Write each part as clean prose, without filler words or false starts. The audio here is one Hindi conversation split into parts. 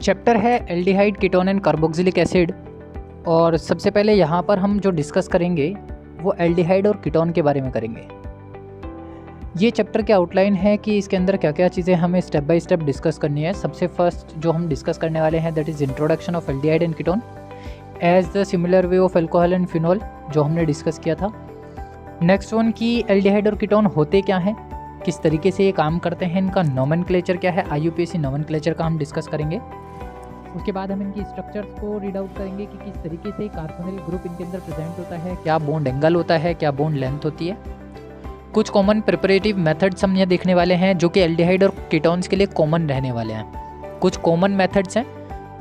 चैप्टर है aldehyde, ketone and carboxylic acid. और सबसे पहले यहाँ पर हम जो डिस्कस करेंगे वो एल्डिहाइड और कीटोन के बारे में करेंगे। ये चैप्टर की आउटलाइन है कि इसके अंदर क्या क्या चीज़ें हमें स्टेप बाय स्टेप डिस्कस करनी है। सबसे फर्स्ट जो हम डिस्कस करने वाले हैं that is introduction of aldehyde and ketone as the similar way of alcohol and phenol, जो हमने डिस्कस किया था। नेक्स्ट वन की एल्डिहाइड और कीटोन होते क्या हैं, किस तरीके से ये काम करते हैं, इनका नोमेनक्लेचर क्या है, IUPAC नोमेनक्लेचर का हम डिस्कस करेंगे। उसके बाद हम इनकी स्ट्रक्चर्स को रीड आउट करेंगे कि किस तरीके से कार्बोनिल ग्रुप इनके अंदर प्रेजेंट होता है, क्या बॉन्ड एंगल होता है, क्या बॉन्ड लेंथ होती है। कुछ कॉमन प्रिपरेटिव मेथड्स हम ये देखने वाले हैं जो कि एल्डिहाइड और कीटोन्स के लिए कॉमन रहने वाले हैं। कुछ कॉमन मेथड्स हैं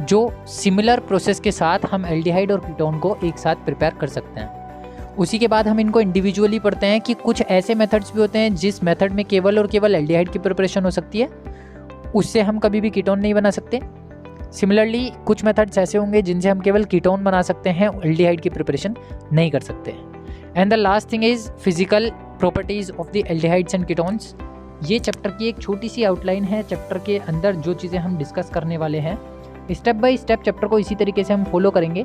जो सिमिलर प्रोसेस के साथ हम एल्डिहाइड और कीटोन को एक साथ प्रिपेयर कर सकते हैं। उसी के बाद हम इनको इंडिविजुअली पढ़ते हैं कि कुछ ऐसे मेथड्स भी होते हैं जिस मेथड में केवल और केवल एल्डिहाइड की प्रिपरेशन हो सकती है, उससे हम कभी भी कीटोन नहीं बना सकते। सिमिलरली कुछ मेथड्स ऐसे होंगे जिनसे हम केवल कीटोन बना सकते हैं, एल्डिहाइड की प्रिपरेशन नहीं कर सकते। And the last thing is physical properties of the aldehydes and ketones. ये चैप्टर की एक छोटी सी आउटलाइन है। चैप्टर के अंदर जो चीज़ें हम डिस्कस करने वाले हैं स्टेप बाय स्टेप चैप्टर को इसी तरीके से हम फॉलो करेंगे।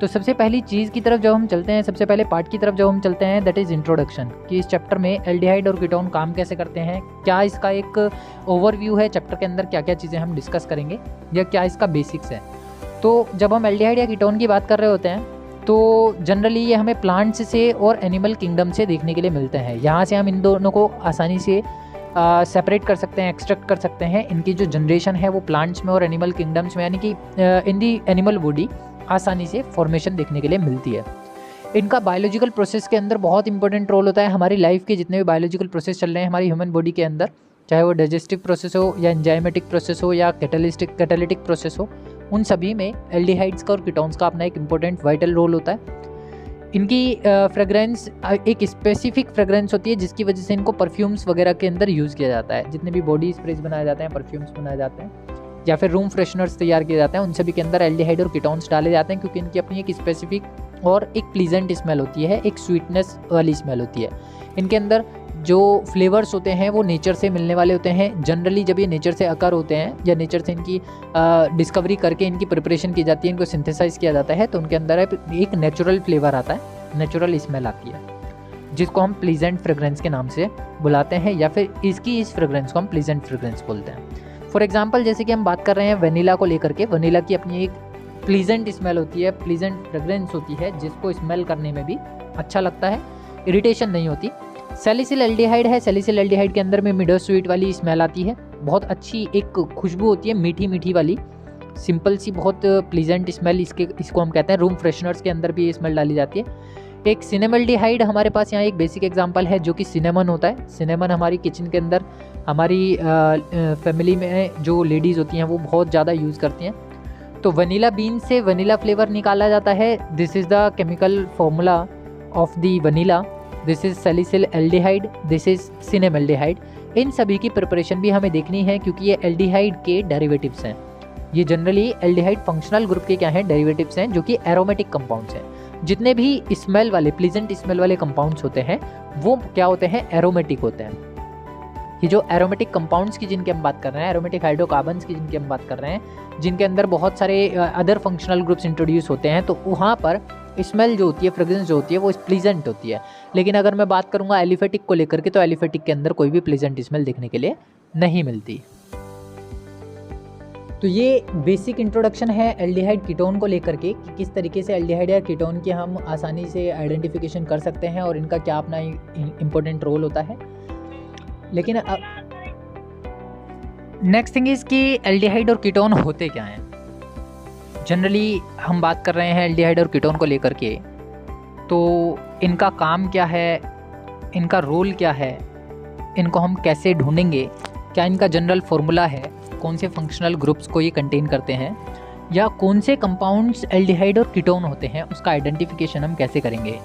तो सबसे पहली चीज़ की तरफ जब हम चलते हैं, सबसे पहले पार्ट की तरफ जब हम चलते हैं दैट इज़ इंट्रोडक्शन, कि इस चैप्टर में एल्डिहाइड और कीटोन काम कैसे करते हैं, क्या इसका एक ओवरव्यू है, चैप्टर के अंदर क्या क्या चीज़ें हम डिस्कस करेंगे या क्या इसका बेसिक्स है। तो जब हम एल्डिहाइड या कीटोन की बात कर रहे होते हैं तो जनरली ये हमें प्लांट्स से और एनिमल किंगडम से देखने के लिए मिलते हैं। यहाँ से हम इन दोनों को आसानी से सेपरेट कर सकते हैं, एक्सट्रैक्ट कर सकते हैं। इनकी जो जनरेशन है वो प्लांट्स में और एनिमल किंगडम्स में, यानी कि इन दी एनिमल बॉडी आसानी से फॉर्मेशन देखने के लिए मिलती है। इनका बायोलॉजिकल प्रोसेस के अंदर बहुत इंपॉर्टेंट रोल होता है। हमारी लाइफ के जितने भी बायोलॉजिकल प्रोसेस चल रहे हैं हमारी ह्यूमन बॉडी के अंदर, चाहे वो डाइजेस्टिव प्रोसेस हो या एंजाइमेटिक प्रोसेस हो या कैटालिटिक प्रोसेस हो, उन सभी में एल्डिहाइड्स का और कीटोन्स का अपना एक इंपॉर्टेंट वाइटल रोल होता है। इनकी फ्रेगरेंस एक स्पेसिफिक फ्रेगरेंस होती है जिसकी वजह से इनको परफ्यूम्स वगैरह के अंदर यूज़ किया जाता है। जितने भी बॉडी स्प्रेज बनाए जाते हैं, परफ्यूम्स बनाए जाते हैं या फिर रूम फ्रेशनर्स तैयार किए जाते हैं, उन सभी के अंदर एल्डिहाइड और कीटोन्स डाले जाते हैं क्योंकि इनकी अपनी एक स्पेसिफिक और एक प्लीजेंट स्मेल होती है, एक स्वीटनेस वाली स्मेल होती है। इनके अंदर जो फ्लेवर्स होते हैं वो नेचर से मिलने वाले होते हैं। जनरली जब ये नेचर से अकर होते हैं या नेचर से इनकी डिस्कवरी करके इनकी प्रिपरेशन की जाती है, इनको सिंथेसाइज किया जाता है, तो उनके अंदर एक नेचुरल फ्लेवर आता है, नेचुरल स्मेल आती है, जिसको हम प्लीजेंट फ्रेगरेंस के नाम से बुलाते हैं या फिर इसकी इस फ्रेगरेंस को हम प्लीजेंट फ्रेगरेंस बोलते हैं। फॉर एग्जाम्पल जैसे कि हम बात कर रहे हैं वनीला को लेकर के, वनीला की अपनी एक प्लीजेंट स्मेल होती है, प्लीजेंट फ्रेगरेंस होती है, जिसको स्मेल करने में भी अच्छा लगता है, इरिटेशन नहीं होती। सैलिसिल एल्डिहाइड है, सैलिसिल एल्डिहाइड के अंदर में मिडो स्वीट वाली स्मेल आती है, बहुत अच्छी एक खुशबू होती है, मीठी मीठी वाली, सिंपल सी बहुत प्लीजेंट स्मेल, इसको हम कहते हैं। रूम फ्रेशनर्स के अंदर भी ये स्मेल डाली जाती है। एक सिनेमल्डिहाइड हमारे पास यहाँ एक बेसिक एग्जांपल है जो कि सिनेमन होता है। सिनेमन हमारी किचन के अंदर, हमारी फैमिली में जो लेडीज़ होती हैं वो बहुत ज़्यादा यूज़ करती हैं। तो वनीला बीन से वनीला फ्लेवर निकाला जाता है। This is the chemical formula of the vanilla. This is salicyl aldehyde, this is cinnamaldehyde. इन सभी की प्रिपरेशन भी हमें देखनी है क्योंकि ये एल्डिहाइड के डेरिवेटिव्स हैं। ये जनरली एल्डिहाइड फंक्शनल ग्रुप के क्या हैं, डेरिवेटिव्स हैं, जो कि एरोमेटिक कंपाउंड्स हैं। जितने भी स्मेल वाले, प्लीजेंट स्मेल वाले कंपाउंड्स होते हैं वो क्या होते हैं, एरोमेटिक होते हैं। ये जो एरोमेटिक कंपाउंड्स की जिनकी हम बात कर रहे हैं, एरोमेटिक हाइड्रोकार्बन्स की जिनकी हम बात कर रहे हैं, जिनके अंदर बहुत सारे अदर फंक्शनल ग्रुप्स इंट्रोड्यूस होते हैं, तो वहाँ पर स्मेल जो होती है, फ्रेग्रेंस जो होती है वो प्लीजेंट होती है। लेकिन अगर मैं बात करूँगा एलिफेटिक को लेकर के, तो एलिफेटिक के अंदर कोई भी प्लीजेंट स्मेल देखने के लिए नहीं मिलती। तो ये बेसिक इंट्रोडक्शन है एल्डिहाइड कीटोन को लेकर के कि किस तरीके से एल्डिहाइड या कीटोन की हम आसानी से आइडेंटिफिकेशन कर सकते हैं और इनका क्या अपना इम्पोर्टेंट रोल होता है। लेकिन नेक्स्ट थिंग इज़ कि एल्डिहाइड और कीटोन होते क्या हैं। जनरली हम बात कर रहे हैं एल्डिहाइड और कीटोन को लेकर के, तो इनका काम क्या है, इनका रोल क्या है, इनको हम कैसे ढूंढेंगे, क्या इनका जनरल फॉर्मूला है, कौन से फंक्शनल ग्रुप्स को ये कंटेन करते हैं, या कौन से कंपाउंड्स एल्डिहाइड और कीटोन होते हैं, उसका आइडेंटिफिकेशन हम कैसे करेंगे।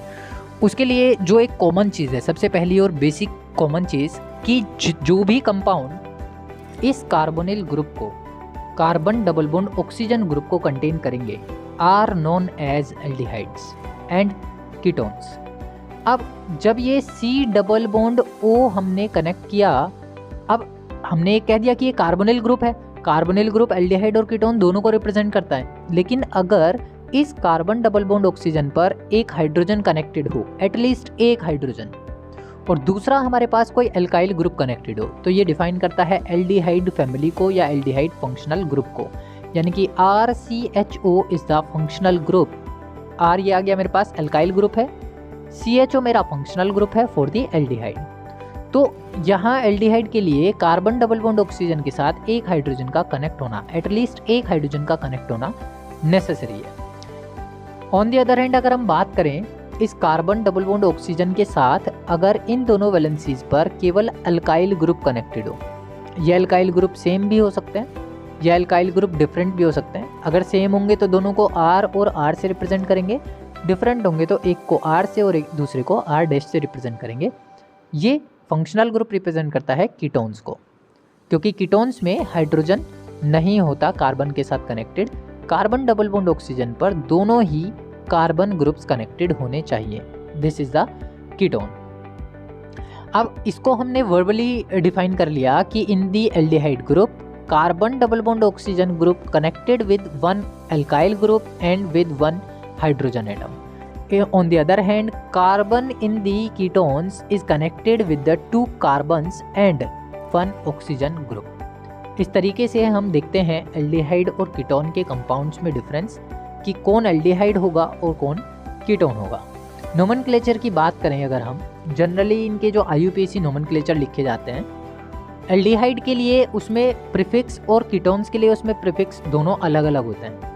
उसके लिए जो एक कॉमन चीज़ है, सबसे पहली और बेसिक कॉमन चीज़, कि जो भी कंपाउंड इस कार्बोनिल ग्रुप को, carbon double bond oxygen group को कंटेन करेंगे, are known as aldehydes and ketones. अब जब ये C डबल बॉन्ड O हमने कनेक्ट किया, अब हमने कह दिया कि ये कार्बोनिल ग्रुप है, कार्बोनिल ग्रुप एल्डिहाइड और कीटोन दोनों को रिप्रेजेंट करता है, लेकिन अगर इस कार्बन डबल बॉन्ड ऑक्सीजन पर एक हाइड्रोजन कनेक्टेड हो, एटलीस्ट एक हाइड्रोजन, और दूसरा हमारे पास कोई एल्काइल ग्रुप कनेक्टेड हो, तो ये डिफाइन करता है एल्डिहाइड फैमिली को या एल्डिहाइड फंक्शनल ग्रुप को। यानी कि RCHO is the functional group. R ये आ गया मेरे पास एल्काइल ग्रुप है, CHO मेरा फंक्शनल ग्रुप है फॉर द एल्डिहाइड। तो यहाँ एल्डिहाइड के लिए कार्बन डबल बॉन्ड ऑक्सीजन के साथ एक हाइड्रोजन का कनेक्ट होना, एटलीस्ट एक हाइड्रोजन का कनेक्ट होना नेसेसरी है। ऑन द अदर हैंड अगर हम बात करें इस कार्बन डबल बॉन्ड ऑक्सीजन के साथ, अगर इन दोनों वैलेंसीज पर केवल अल्काइल ग्रुप कनेक्टेड हो, ये अल्काइल ग्रुप सेम भी हो सकते हैं या अल्काइल ग्रुप डिफरेंट भी हो सकते हैं। अगर सेम होंगे तो दोनों को R और R से रिप्रेजेंट करेंगे, डिफरेंट होंगे तो एक को R से और एक दूसरे को R डैश से रिप्रेजेंट करेंगे। ये फंक्शनल ग्रुप रिप्रेजेंट करता है कीटोन्स को, क्योंकि कीटोन्स में हाइड्रोजन नहीं होता कार्बन के साथ connected. Carbon double bond oxygen पर दोनों ही कार्बन ग्रुप्स कनेक्टेड होने चाहिए। This is the ketone. अब इसको हमने वर्बली डिफाइन कर लिया कि in the aldehyde group carbon double bond oxygen group connected with one alkyl group and with one hydrogen atom. On the other hand carbon in the ketones is connected with the 2 carbons and 1 oxygen group. इस तरीके से हम देखते हैं एल्डिहाइड और कीटोन के कंपाउंड्स में डिफरेंस, कि कौन एल्डिहाइड होगा और कौन कीटोन होगा। नोमेनक्लेचर की बात करें अगर हम, जनरली इनके जो IUPAC नोमेनक्लेचर लिखे जाते हैं, एल्डिहाइड के लिए उसमें प्रीफिक्स और कीटोन्स के लिए उसमें प्रीफिक्स दोनों अलग अलग होते हैं।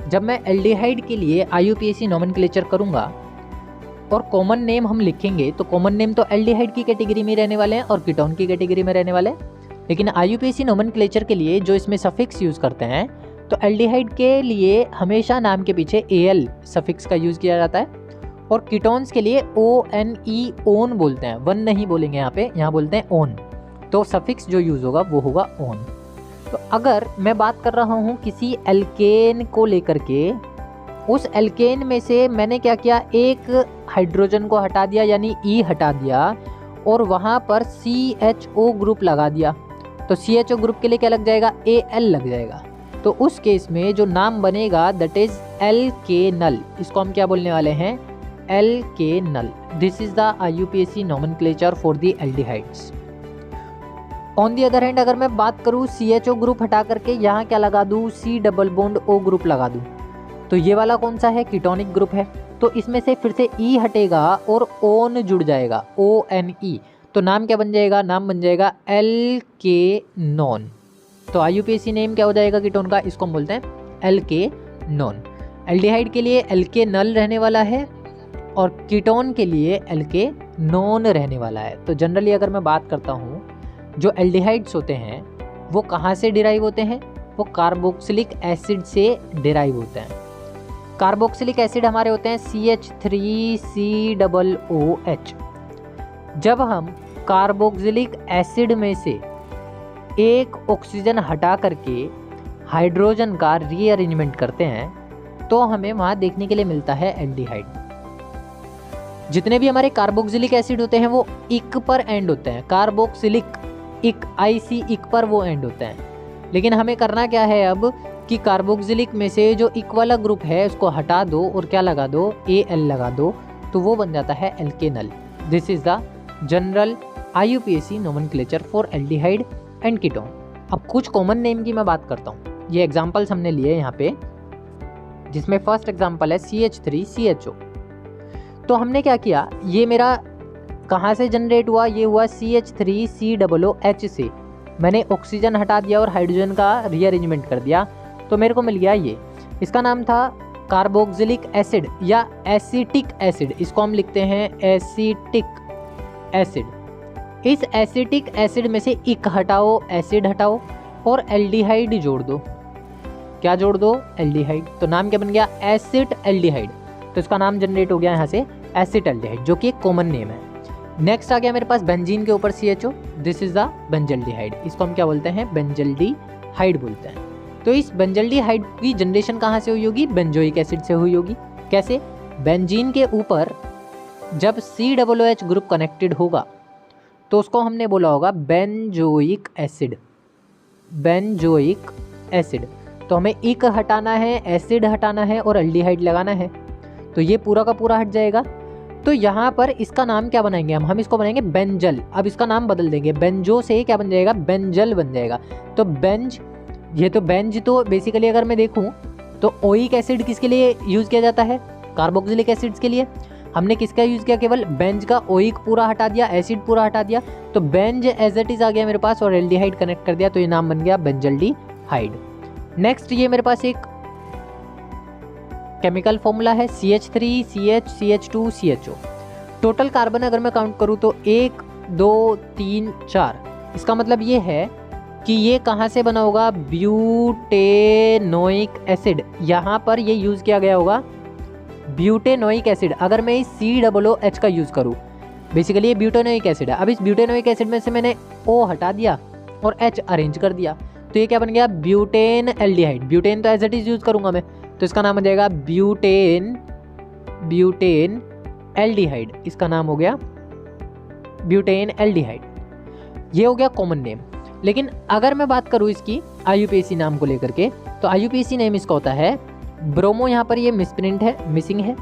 जब मैं एल्डिहाइड के लिए IUPAC नोमेनक्लेचर करूँगा और कॉमन नेम हम लिखेंगे, तो कॉमन नेम तो एल्डिहाइड की कैटेगरी में रहने वाले हैं और कीटोन की कैटेगरी में रहने वाले हैं। लेकिन IUPAC नोमेनक्लेचर के लिए जो इसमें सफिक्स यूज़ करते हैं, तो एल्डिहाइड के लिए हमेशा नाम के पीछे AL सफिक्स का यूज़ किया जाता है, और कीटोन्स के लिए ONE ओन बोलते हैं, वन नहीं बोलेंगे यहाँ पे, यहाँ बोलते हैं ओन। तो सफिक्स जो यूज़ होगा वो होगा ओन। तो अगर मैं बात कर रहा हूँ किसी एल्केन को लेकर के, उस एल्केन में से मैंने क्या किया, एक हाइड्रोजन को हटा दिया यानी E हटा दिया और वहाँ पर CHO ग्रुप लगा दिया, तो CHO ग्रुप के लिए क्या लग जाएगा, AL लग जाएगा। तो उस केस में जो नाम बनेगा दैट इज एल्केनल। इसको हम क्या बोलने वाले हैं, alkanal. This is the IUPAC nomenclature for the aldehydes. On the other hand अगर मैं बात करूँ CHO ग्रुप हटा करके यहाँ क्या लगा दूँ, C double bond O group लगा दूँ, तो ये वाला कौन सा है, कीटोनिक ग्रुप है। तो इसमें से फिर से E हटेगा और ओन जुड़ जाएगा, ONE। तो नाम क्या बन जाएगा, नाम बन जाएगा एल्केनोन। तो IUPAC नेम क्या हो जाएगा कीटोन का, इसको हम बोलते हैं एल्केनोन। एल्डिहाइड के लिए एल्केनल रहने वाला है और कीटोन के लिए एल्केनोन रहने वाला है। तो जनरली अगर मैं बात करता हूँ, जो एल्डिहाइड्स होते हैं वो कहाँ से डिराइव होते हैं, वो कार्बोक्सिलिक एसिड से डिराइव होते हैं। कार्बोक्सिलिक एसिड हमारे होते हैं CH3COOH। जब हम कार्बोक्सिलिक एसिड में से एक ऑक्सीजन हटा करके हाइड्रोजन का रीअरेंजमेंट करते हैं, तो हमें वहाँ देखने के लिए मिलता है एल्डिहाइड। जितने भी हमारे कार्बोक्सिलिक एसिड होते हैं वो इक पर एंड होते हैं, कार्बोक्सिलिक इक IC इक पर वो एंड होते हैं। लेकिन हमें करना क्या है अब कि कार्बोक्सिलिक में से जो इक वाला ग्रुप है उसको हटा दो और क्या लगा दो, AL लगा दो, तो वो बन जाता है alkanal. This is the general IUPAC nomenclature for aldehyde and ketone. अब कुछ कॉमन नेम की मैं बात करता हूँ। ये एग्जांपल्स हमने लिए यहाँ पे, जिसमें फर्स्ट एग्जांपल है CH3CHO। तो हमने क्या किया, ये मेरा कहाँ से जनरेट हुआ, ये हुआ CH3COOH से। मैंने ऑक्सीजन हटा दिया और हाइड्रोजन का रीअरेंजमेंट कर दिया, तो मेरे को मिल गया ये। इसका नाम था कार्बोक्सिलिक एसिड या एसिटिक एसिड, इसको हम लिखते हैं एसिटिक एसिड। इस एसिटिक एसिड में से इक हटाओ, एसिड हटाओ और एल्डिहाइड जोड़ दो। क्या जोड़ दो, एल्डिहाइड। तो नाम क्या बन गया, एसिड एल्डिहाइड। तो इसका नाम जनरेट हो गया यहाँ से एसिड एल्डिहाइड, जो कि एक कॉमन नेम है। नेक्स्ट आ गया मेरे पास बेंजीन के ऊपर CHO, this is the benzaldehyde. इसको हम क्या बोलते हैं, बेंजल्डिहाइड बोलते हैं। तो इस बेंजल्डिहाइड की जनरेशन कहाँ से हुई होगी, बेंजोइक एसिड से हुई होगी। कैसे, बेंजीन के ऊपर जब COOH ग्रुप कनेक्टेड होगा तो उसको हमने बोला होगा बेंजोइक एसिड। Benzoic acid. तो हमें इक हटाना है, एसिड हटाना है और एल्डिहाइड लगाना है, तो ये पूरा का पूरा हट जाएगा। तो यहाँ पर इसका नाम क्या बनाएंगे हम इसको बनाएंगे बेंजल। अब इसका नाम बदल देंगे, बेंजो से क्या बन जाएगा, बेंजल बन जाएगा। तो बेंज, ये तो बेंज, तो बेसिकली अगर मैं देखूँ तो ओइक एसिड किसके लिए यूज़ किया जाता है, कार्बोक्सिलिक एसिड्स के लिए। हमने किसका यूज़ किया, केवल बेंज का, ओइक पूरा हटा दिया, एसिड पूरा हटा दिया, तो बेंज एज इट इज़ आ गया मेरे पास और एल्डिहाइड कनेक्ट कर दिया, तो ये नाम बन गया बेंजल्डिहाइड। नेक्स्ट ये मेरे पास एक केमिकल फॉर्मूला है CH3 CH CH2 CHO। Total carbon अगर मैं काउंट करूँ तो 1 2 3 4। इसका मतलब ये है कि ये कहाँ से बना होगा, ब्यूटेनोइक एसिड। यहाँ पर ये यूज़ किया गया होगा ब्यूटेनोइक एसिड। अगर मैं इस COOH का यूज़ करूँ, बेसिकली ये ब्यूटेनोइक एसिड है। अब इस ब्यूटेनोइक एसिड में से मैंने O हटा दिया और H अरेंज कर दिया, तो ये क्या बन गया, ब्यूटेन एल्डिहाइड। ब्यूटेन तो एज इट इज़ यूज़ करूँगा मैं, तो इसका नाम हो जाएगा ब्यूटेन एल्डिहाइड। इसका नाम हो गया ब्यूटेन एल्डिहाइड। ये हो गया कॉमन नेम। लेकिन अगर मैं बात करूँ इसकी IUPAC नाम को लेकर के, तो IUPAC नेम इसका होता है ब्रोमो। यहाँ पर ये मिसप्रिंट है, मिसिंग है।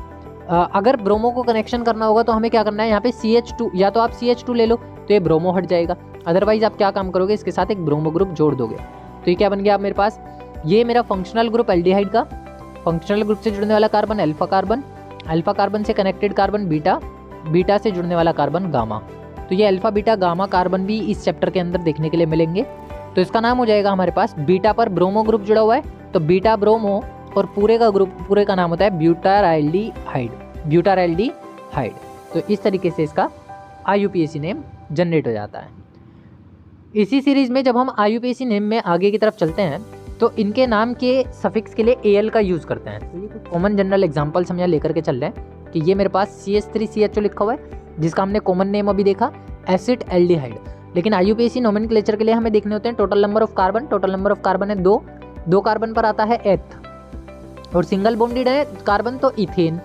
अगर ब्रोमो को कनेक्शन करना होगा तो हमें क्या करना है, यहाँ पे CH2, या तो आप CH2 ले लो तो ये ब्रोमो हट जाएगा, अदरवाइज आप क्या काम करोगे, इसके साथ एक ब्रोमो ग्रुप जोड़ दोगे। तो ये क्या बन गया आप मेरे पास, ये मेरा फंक्शनल ग्रुप एल्डिहाइड का, फंक्शनल ग्रुप से जुड़ने वाला carbon alpha carbon, alpha carbon से कनेक्टेड कार्बन बीटा, बीटा से जुड़ने वाला कार्बन गामा। तो ये अल्फा बीटा गामा कार्बन भी इस चैप्टर के अंदर देखने के लिए मिलेंगे। तो इसका नाम हो जाएगा हमारे पास, बीटा पर ब्रोमो ग्रुप जुड़ा हुआ है तो बीटा ब्रोमो, और पूरे का ग्रुप, पूरे का नाम होता है ब्यूटाराल्डिहाइड, ब्यूटाराल्डिहाइड। तो इस तरीके से इसका IUPAC नेम जनरेट हो जाता है। इसी सीरीज में जब हम IUPAC नेम में आगे की तरफ चलते हैं तो इनके नाम के सफिक्स के लिए AL का यूज़ करते हैं। तो ये कुछ कॉमन जनरल एग्जांपल्स हम यहाँ लेकर के चल रहे हैं कि ये मेरे पास CH3 CHO लिखा हुआ है, जिसका हमने कॉमन नेम अभी देखा एसिड एल्डिहाइड। लेकिन IUPAC नोमेनक्लेचर के लिए हमें देखने होते हैं total number of carbon. Total number of carbon है 2, 2 कार्बन पर आता है एथ, और सिंगल बॉन्डेड है कार्बन तो इथेन।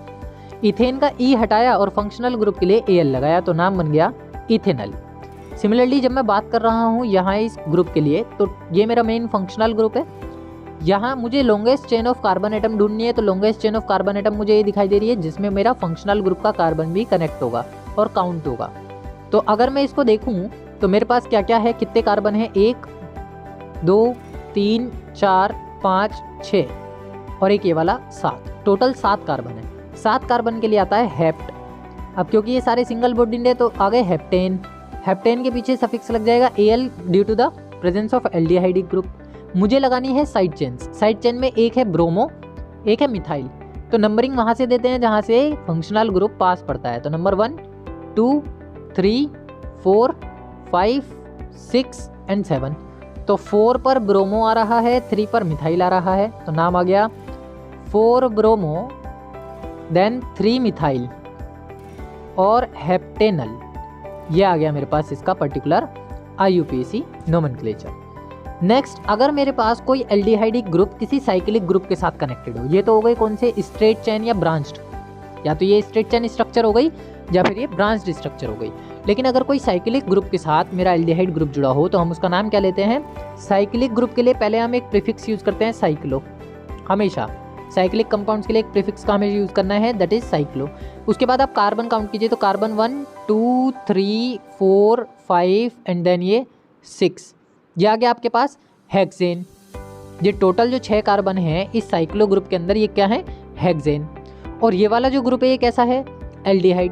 इथेन का E हटाया और फंक्शनल ग्रुप के लिए AL लगाया, तो नाम बन गया इथेनल। सिमिलरली जब मैं बात कर रहा हूँ यहाँ इस ग्रुप के लिए, तो ये मेरा मेन फंक्शनल ग्रुप है। यहाँ मुझे longest chain of carbon atom ढूंढनी है, तो longest chain of carbon atom मुझे ये दिखाई दे रही है जिसमें मेरा फंक्शनल ग्रुप का कार्बन भी कनेक्ट होगा और काउंट होगा। तो अगर मैं इसको देखूँ तो मेरे पास क्या क्या है, कितने कार्बन है, 1 2 3 4 5 6 और एक ये वाला 7, टोटल 7 कार्बन है। 7 कार्बन के लिए आता है हेप्ट। अब क्योंकि ये सारे सिंगल बॉन्डेड है तो आ गए हेप्टेन। हेप्टेन के पीछे सफिक्स लग जाएगा AL due to the presence of aldehydic group. मुझे लगानी है साइड चेन्स। साइड चेन में एक है ब्रोमो, एक है मिथाइल, तो नंबरिंग वहाँ से देते हैं जहाँ से फंक्शनल ग्रुप पास पड़ता है। तो नंबर 1 2 3 4 5 6 एंड 7। तो 4 पर ब्रोमो आ रहा है, 3 पर मिथाइल आ रहा है, तो नाम आ गया 4 ब्रोमो देन 3 मिथाइल और हेप्टेनल। ये आ गया मेरे पास इसका पर्टिकुलर IUPAC नोमेनक्लेचर। नेक्स्ट, अगर मेरे पास कोई एल्डिहाइडिक ग्रुप किसी साइक्लिक ग्रुप के साथ कनेक्टेड हो, ये तो हो गई कौन से, स्ट्रेट चेन या ब्रांच्ड, या तो ये स्ट्रेट चेन स्ट्रक्चर हो गई या फिर ये ब्रांच्ड स्ट्रक्चर हो गई। लेकिन अगर कोई साइक्लिक ग्रुप के साथ मेरा एल्डिहाइड ग्रुप जुड़ा हो तो हम उसका नाम क्या लेते हैं, साइक्लिक ग्रुप के लिए पहले हम एक प्रीफिक्स यूज़ करते हैं साइक्लो। हमेशा साइक्लिक कंपाउंड्स के लिए एक प्रीफिक्स का हमें यूज़ करना है, दैट इज साइक्लो। उसके बाद आप कार्बन काउंट कीजिए, तो कार्बन 1 2 3 4 5 एंड देन ये 6। ये आ गया आपके पास हेक्सेन। ये टोटल जो 6 कार्बन हैं इस साइक्लो ग्रुप के अंदर, ये क्या है, हेक्सेन। और ये वाला जो ग्रुप है ये कैसा है, एल्डिहाइड।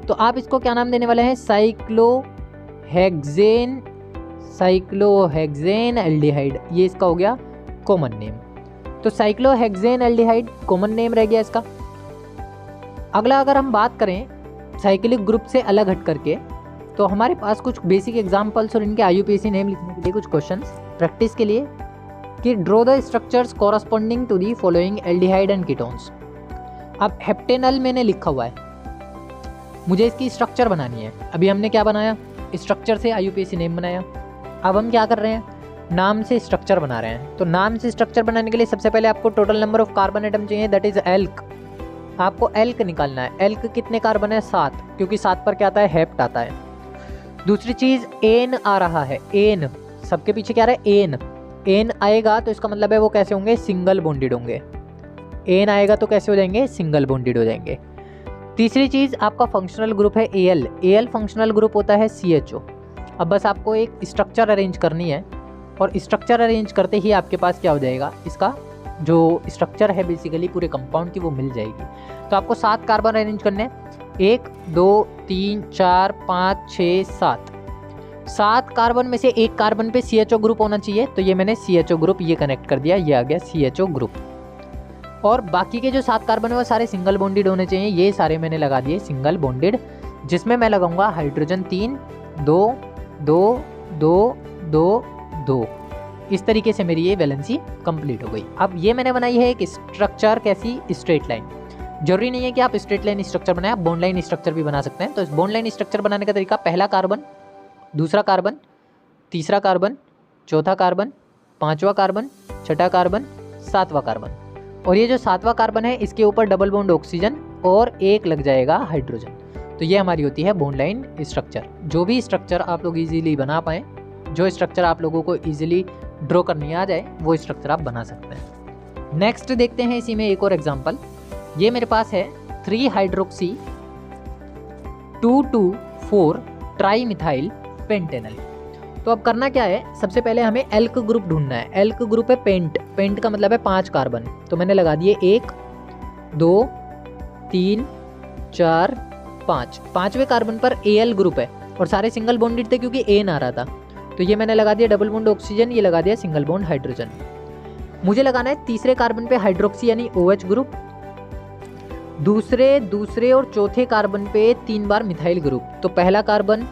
तो आप इसको क्या नाम देने वाले हैं, साइक्लोहेक्सेन, साइक्लोहेक्सेन एल्डिहाइड। ये इसका हो गया कॉमन नेम। तो साइक्लोहेक्सेन एल्डिहाइड कॉमन नेम रह गया इसका। अगला अगर हम बात करें साइक्लिक ग्रुप से अलग हट करके, तो हमारे पास कुछ बेसिक एग्जांपल्स और इनके IUPAC नेम लिखने के लिए कुछ क्वेश्चंस प्रैक्टिस के लिए, कि draw the structures corresponding to the following aldehyde and ketones. अब हेप्टेनल मैंने लिखा हुआ है, मुझे इसकी स्ट्रक्चर बनानी है। अभी हमने क्या बनाया, स्ट्रक्चर से IUPAC नेम बनाया। अब हम क्या कर रहे हैं, नाम से स्ट्रक्चर बना रहे हैं। तो नाम से स्ट्रक्चर बनाने के लिए सबसे पहले आपको total number of carbon atom चाहिए, दैट इज एल्क। आपको एल्क निकालना है। एल्क कितने कार्बन है, 7, क्योंकि 7 पर क्या आता है, हेप्ट आता है। दूसरी चीज एन आ रहा है, एन सबके पीछे क्या आ रहा है, एन। एन आएगा तो इसका मतलब है वो कैसे होंगे, सिंगल बॉन्डेड होंगे। एन आएगा तो कैसे हो जाएंगे, सिंगल बॉन्डेड हो जाएंगे। तीसरी चीज़ आपका फंक्शनल ग्रुप है एल। एल फंक्शनल ग्रुप होता है CHO। अब बस आपको एक स्ट्रक्चर अरेंज करनी है और स्ट्रक्चर अरेंज करते ही आपके पास क्या हो जाएगा, इसका जो स्ट्रक्चर है बेसिकली पूरे कंपाउंड की वो मिल जाएगी। तो आपको 7 कार्बन अरेंज करने हैं, 1 2 3 4 5 6 7। 7 कार्बन में से एक कार्बन पे CHO ग्रुप होना चाहिए, तो ये मैंने CHO ग्रुप ये कनेक्ट कर दिया, ये आ गया CHO ग्रुप। और बाकी के जो 7 कार्बन है वो सारे सिंगल बॉन्डेड होने चाहिए, ये सारे मैंने लगा दिए सिंगल बॉन्डेड, जिसमें मैं लगाऊंगा हाइड्रोजन 3 2 2 2 2 2। इस तरीके से मेरी ये वैलेंसी कंप्लीट हो गई। अब ये मैंने बनाई है एक स्ट्रक्चर, कैसी, स्ट्रेट लाइन। जरूरी नहीं है कि आप स्ट्रेट लाइन स्ट्रक्चर बनाएं, आप बॉन्ड लाइन स्ट्रक्चर भी बना सकते हैं। तो इस बॉन्ड लाइन स्ट्रक्चर बनाने का तरीका, पहला कार्बन, दूसरा कार्बन, तीसरा कार्बन, चौथा कार्बन, पांचवा कार्बन, छठा कार्बन, सातवां कार्बन। और ये जो सातवां कार्बन है इसके ऊपर डबल बॉन्ड ऑक्सीजन और एक लग जाएगा हाइड्रोजन। तो ये हमारी होती है बॉन्ड लाइन स्ट्रक्चर। जो भी स्ट्रक्चर आप लोग इजीली बना पाएँ, जो स्ट्रक्चर आप लोगों को इजीली ड्रॉ करनी आ जाए, वो स्ट्रक्चर आप बना सकते हैं। नेक्स्ट देखते हैं इसी में एक और एग्जांपल। ये मेरे पास है 3 हाइड्रोक्सी 2,2,4 ट्राई मिथाइल पेंटेनल। तो अब करना क्या है, सबसे पहले हमें एल्क ग्रुप ढूंढना है। एल्क ग्रुप है पेंट, पेंट का मतलब है 5 कार्बन। तो मैंने लगा दिए 1 2 3 4 5। 5वें कार्बन पर Al ग्रुप है और सारे सिंगल बॉन्डेड थे क्योंकि एन आ रहा था। तो ये मैंने लगा दिया डबल बॉन्ड ऑक्सीजन, ये लगा दिया सिंगल बॉन्ड हाइड्रोजन। मुझे लगाना है तीसरे कार्बन पे हाइड्रोक्सी यानी OH ग्रुप, दूसरे और चौथे कार्बन पे 3 बार मिथाइल ग्रुप। तो पहला कार्बन,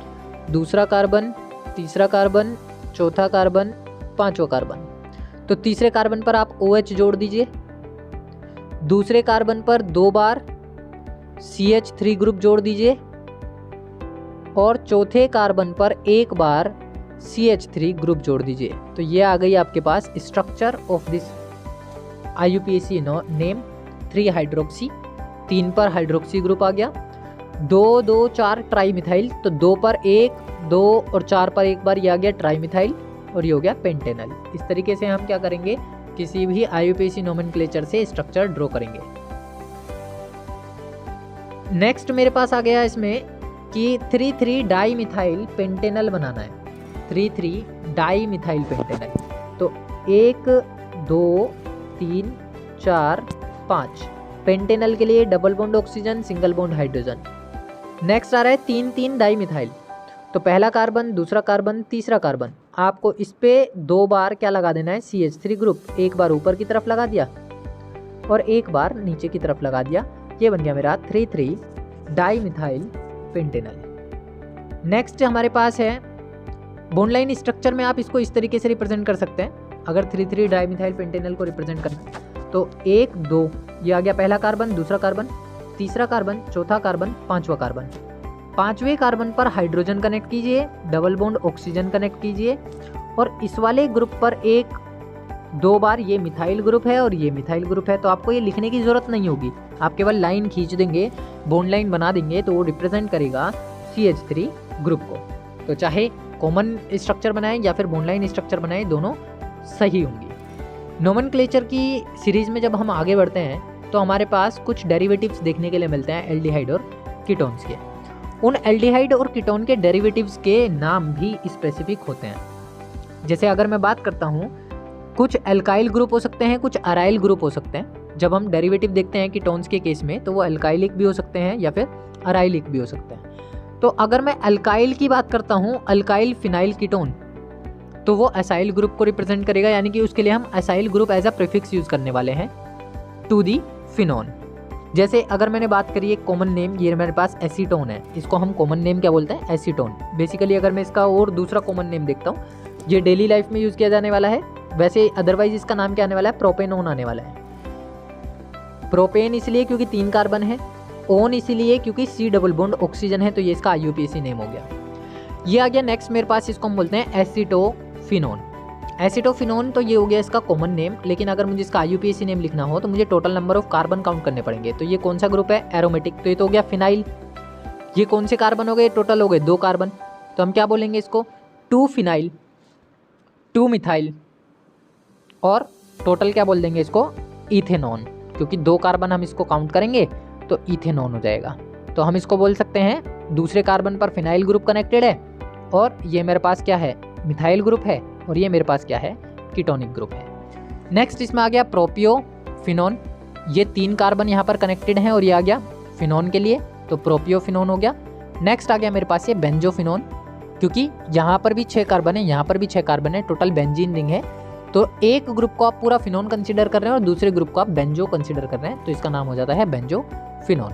दूसरा कार्बन, तीसरा कार्बन, चौथा कार्बन, पांचवा कार्बन। तो तीसरे कार्बन पर आप OH जोड़ दीजिए, दूसरे कार्बन पर 2 बार CH3 ग्रुप जोड़ दीजिए और चौथे कार्बन पर 1 बार CH3 ग्रुप जोड़ दीजिए। तो ये आ गई आपके पास structure of this IUPAC name 3 hydroxy. 3 पर हाइड्रोक्सी ग्रुप आ गया, 2 2 4 ट्राई मिथाइल, तो 2 पर 1 2 और 4 पर 1 बार ये आ गया ट्राई मिथाइल और ये हो गया पेंटेनल। इस तरीके से हम क्या करेंगे, किसी भी IUPAC नोमेनक्लेचर से स्ट्रक्चर ड्रॉ करेंगे। नेक्स्ट मेरे पास आ गया इसमें कि 3,3 डाई मिथाइल पेंटेनल बनाना है। 3,3 डाई मिथाइल पेंटेनल। तो 1 2 3 4 5 पेंटेनल के लिए double bond oxygen, single bond hydrogen. Next आ रहा है 3,3 डाई मिथाइल। तो पहला कार्बन, दूसरा कार्बन, तीसरा कार्बन, आपको इस पे 2 बार क्या लगा देना है, CH3 ग्रुप। 1 बार ऊपर की तरफ लगा दिया और 1 बार नीचे की तरफ लगा दिया। ये बन गया मेरा 3,3 डाई मिथाइल पेंटेनल। नेक्स्ट हमारे पास है बॉन्ड लाइन स्ट्रक्चर में, आप इसको इस तरीके से रिप्रेजेंट कर सकते हैं। अगर 3,3 डाई मिथाइल पेंटेनल को रिप्रेजेंट करना तो 1 2 ये आ गया पहला कार्बन, दूसरा कार्बन, तीसरा कार्बन, चौथा कार्बन, पांचवा कार्बन। 5वें कार्बन पर हाइड्रोजन कनेक्ट कीजिए, डबल बॉन्ड ऑक्सीजन कनेक्ट कीजिए और इस वाले ग्रुप पर 1 2 बार ये मिथाइल ग्रुप है और ये मिथाइल ग्रुप है। तो आपको ये लिखने की जरूरत नहीं होगी, आप केवल लाइन खींच देंगे, बॉन्ड लाइन बना देंगे तो वो रिप्रेजेंट करेगा CH3 ग्रुप को। तो चाहे कॉमन स्ट्रक्चर बनाएं या फिर बॉन्ड लाइन स्ट्रक्चर बनाएं, दोनों सही होंगी। नोमेनक्लेचर की सीरीज में जब हम आगे बढ़ते हैं तो हमारे पास कुछ डेरिवेटिव्स देखने के लिए मिलते हैं एल्डिहाइड और कीटोन्स के। उन एल्डिहाइड और कीटोन के डेरिवेटिव्स के नाम भी स्पेसिफिक होते हैं। जैसे अगर मैं बात करता हूँ, कुछ एल्काइल ग्रुप हो सकते हैं, कुछ अराइल ग्रुप हो सकते हैं। जब हम डेरिवेटिव देखते हैं कीटोन्स के केस में तो वो एल्काइलिक भी हो सकते हैं या फिर अराइलिक भी हो सकते हैं। तो अगर मैं अल्काइल की बात करता हूँ, अल्काइल फिनाइल कीटोन, तो वो एसाइल ग्रुप को रिप्रेजेंट करेगा, यानी कि उसके लिए हम acyl group as a prefix use करने वाले हैं टू दी फिनोन। जैसे अगर मैंने बात करी एक कॉमन नेम, ये मेरे पास एसीटोन है, इसको हम कॉमन नेम क्या बोलते हैं, एसीटोन। बेसिकली अगर मैं इसका और दूसरा कॉमन नेम देखता हूँ, ये डेली लाइफ में यूज़ किया जाने वाला है। वैसे अदरवाइज इसका नाम क्या आने वाला है, प्रोपेनोन आने वाला है। प्रोपेन इसलिए क्योंकि 3 कार्बन है, ओन इसीलिए क्योंकि C डबल बॉन्ड ऑक्सीजन है, तो ये इसका IUPAC नेम हो गया। ये आ गया नेक्स्ट मेरे पास, इसको हम बोलते हैं एसीटोफिनोन। एसीटोफिनोन तो ये हो गया इसका कॉमन नेम, लेकिन अगर मुझे इसका IUPAC नेम लिखना हो तो मुझे total number of carbon count करने पड़ेंगे। तो ये कौन सा ग्रुप है, एरोमेटिक, तो ये तो हो गया फिनाइल। ये कौन से कार्बन हो गए, टोटल हो गए 2 कार्बन, तो हम क्या बोलेंगे इसको, 2 फिनाइल 2 मिथाइल और टोटल क्या बोल देंगे इसको, इथेनॉन, क्योंकि 2 कार्बन हम इसको काउंट करेंगे तो इथेनॉन हो जाएगा। तो हम इसको बोल सकते हैं दूसरे कार्बन पर फिनाइल ग्रुप कनेक्टेड है और ये मेरे पास क्या है, मिथाइल ग्रुप है, और ये मेरे पास क्या है, कीटोनिक ग्रुप है। नेक्स्ट इसमें आ गया प्रोपियोफिनोन। ये 3 कार्बन यहाँ पर कनेक्टेड हैं और ये आ गया फिनोन के लिए, तो प्रोपियोफिनोन हो गया। नेक्स्ट आ गया मेरे पास ये बेंजोफिनोन, क्योंकि यहाँ पर भी 6 कार्बन है, यहाँ पर भी 6 कार्बन है, टोटल बेंजीन रिंग है। तो एक ग्रुप को आप पूरा फिनोन कंसीडर कर रहे हैं और दूसरे ग्रुप को आप बेंजो कंसीडर कर रहे हैं, तो इसका नाम हो जाता है बेंजोफिनोन।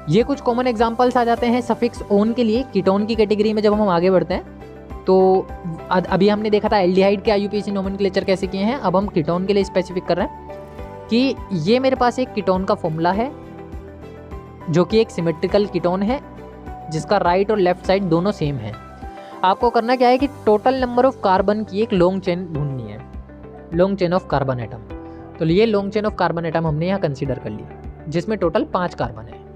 ये कुछ कॉमन एग्जांपल्स आ जाते हैं सफिक्स ओन के लिए कीटोन की कैटेगरी में। जब हम आगे बढ़ते हैं तो अभी हमने देखा था एल्डिहाइड के आईयूपीएसी नोमेनक्लेचर कैसे किए हैं, अब हम कीटोन के लिए स्पेसिफिक कर रहे हैं कि ये मेरे पास एक कीटोन का फॉर्मूला है जो कि एक सिमेट्रिकल कीटोन है जिसका राइट और लेफ्ट साइड दोनों सेम है। आपको करना क्या है कि टोटल नंबर ऑफ कार्बन की एक लॉन्ग चेन ढूंढनी है, long chain of carbon atom. तो ये long chain of carbon atom हमने यहाँ कंसीडर कर लिया जिसमें टोटल 5 कार्बन है।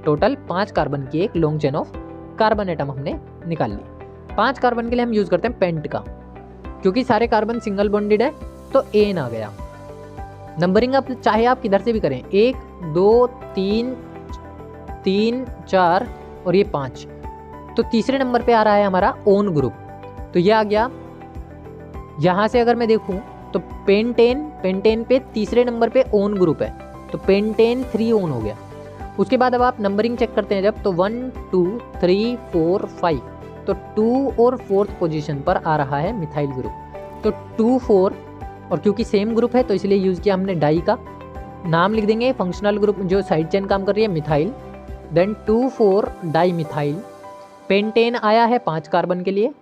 टोटल 5 कार्बन की एक long chain of carbon atom हमने निकाल ली। 5 कार्बन के लिए हम यूज़ करते हैं पेंट का, क्योंकि सारे कार्बन सिंगल बॉन्डेड है तो एन आ गया। नंबरिंग आप चाहे आप किधर से भी करें, 1 2 3 3 4 और ये 5। तो तीसरे नंबर पे आ रहा है हमारा ओन ग्रुप, तो ये आ गया। यहाँ से अगर मैं देखूँ तो पेंटेन पे तीसरे नंबर पे ओन ग्रुप है, तो पेंटेन 3 ओन हो गया। उसके बाद अब आप नंबरिंग चेक करते हैं जब, तो 1 2 3 4 5, तो 2 और 4th पोजीशन पर आ रहा है मिथाइल ग्रुप। तो 2 4, और क्योंकि सेम ग्रुप है तो इसलिए यूज़ किया हमने डाई का नाम लिख देंगे। फंक्शनल ग्रुप जो साइड चेन काम कर रही है methyl, then 2 4 dimethyl. Pentane आया है 5 कार्बन के लिए,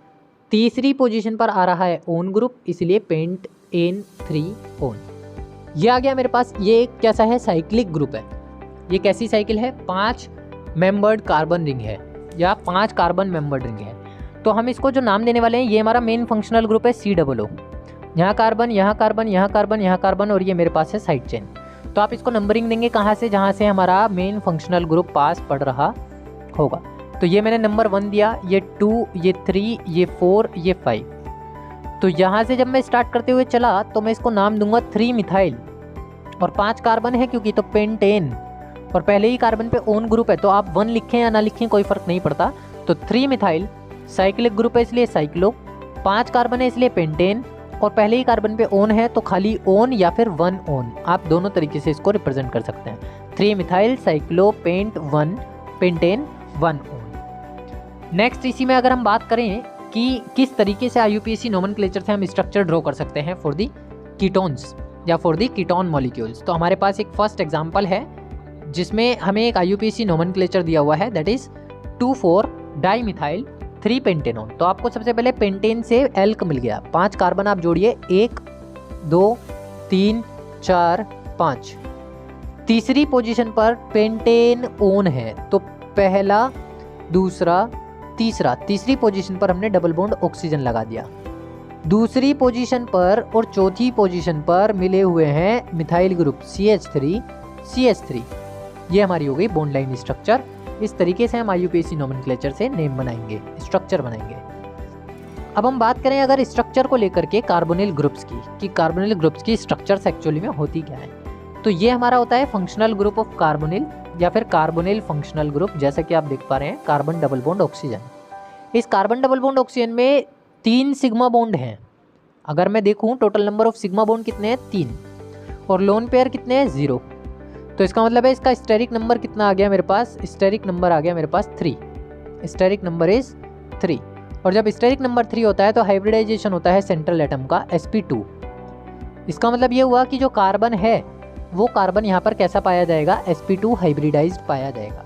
तीसरी पोजीशन पर आ रहा है ओन ग्रुप, इसलिए पेंटेन 3 ओन। ये आ गया मेरे पास। ये एक कैसा है, साइक्लिक ग्रुप है। ये कैसी साइकिल है, 5 मेंबर्ड कार्बन रिंग है या 5 कार्बन मेंबर्ड रिंग है। तो हम इसको जो नाम देने वाले हैं, ये हमारा मेन फंक्शनल ग्रुप है COO। यहाँ कार्बन, यहाँ कार्बन, यहाँ कार्बन, यहाँ कार्बन, और ये मेरे पास है साइड चेन। तो आप इसको नंबरिंग देंगे कहाँ से, जहाँ से हमारा मेन फंक्शनल ग्रुप पास पड़ रहा होगा। तो ये मैंने नंबर 1 दिया, ये 2, ये 3, ये 4, ये 5। तो यहाँ से जब मैं स्टार्ट करते हुए चला तो मैं इसको नाम दूंगा 3 मिथाइल, और 5 कार्बन है क्योंकि, तो पेंटेन, और पहले ही कार्बन पे ओन ग्रुप है, तो आप 1 लिखें या ना लिखें कोई फर्क नहीं पड़ता। तो 3 मिथाइल, साइक्लिक ग्रुप है इसलिए साइक्लो, 5 कार्बन है इसलिए पेंटेन, और पहले ही कार्बन पे ओन है तो खाली ओन या फिर 1 ओन, आप दोनों तरीके से इसको रिप्रेजेंट कर सकते हैं। 3 methyl cyclopent 1 pentane 1 one. Next इसी में अगर हम बात करें कि किस तरीके से आईयूपीएसी नोमेनक्लेचर से हम स्ट्रक्चर ड्रॉ कर सकते हैं फॉर दी कीटोन्स या फॉर दी कीटोन मॉलिक्यूल्स, तो हमारे पास एक फर्स्ट एग्जांपल है जिसमें हमें एक आईयूपीएसी नोमेनक्लेचर दिया हुआ है, that is 2 4 di methyl 3 pentanone. तो आपको सबसे पहले पेंटेन से एल्क मिल गया, 5 कार्बन आप जोड़िए, 1 2 3 4 5। तीसरी पोजीशन पर पेंटेन ओन है, तो पहला दूसरा तीसरा, तीसरी पोजीशन पर हमने डबल बॉन्ड ऑक्सीजन लगा दिया। दूसरी पोजीशन पर और चौथी पोजीशन पर मिले हुए हैं मिथाइल ग्रुप CH3। ये हमारी हो गई बॉन्ड लाइन स्ट्रक्चर। इस तरीके से हम आईयूपीएसी नोमेनक्लेचर से नेम बनाएंगे, स्ट्रक्चर बनाएंगे। अब हम बात करें अगर स्ट्रक्चर को लेकर के कार्बोनिल ग्रुप्स की, कि कार्बोनिल ग्रुप्स की स्ट्रक्चर्स एक्चुअली में होती क्या है, तो ये हमारा होता है फंक्शनल ग्रुप ऑफ कार्बोनिल या फिर कार्बोनिल फंक्शनल ग्रुप। जैसा कि आप देख पा रहे हैं कार्बन डबल बॉन्ड ऑक्सीजन, इस कार्बन डबल बॉन्ड ऑक्सीजन में 3 सिग्मा बॉन्ड हैं। अगर मैं देखूं total number of sigma bond कितने हैं, 3, और लोन पेयर कितने हैं, 0। तो इसका मतलब है इसका स्टेरिक नंबर कितना आ गया मेरे पास, स्टेरिक नंबर आ गया मेरे पास 3। स्टेरिक नंबर इज 3, और जब स्टेरिक नंबर 3 होता है तो हाइब्रिडाइजेशन होता है सेंट्रल एटम का sp2। इसका मतलब ये हुआ कि जो कार्बन है वो कार्बन यहाँ पर कैसा पाया जाएगा, sp2 हाइब्रिडाइज्ड पाया जाएगा।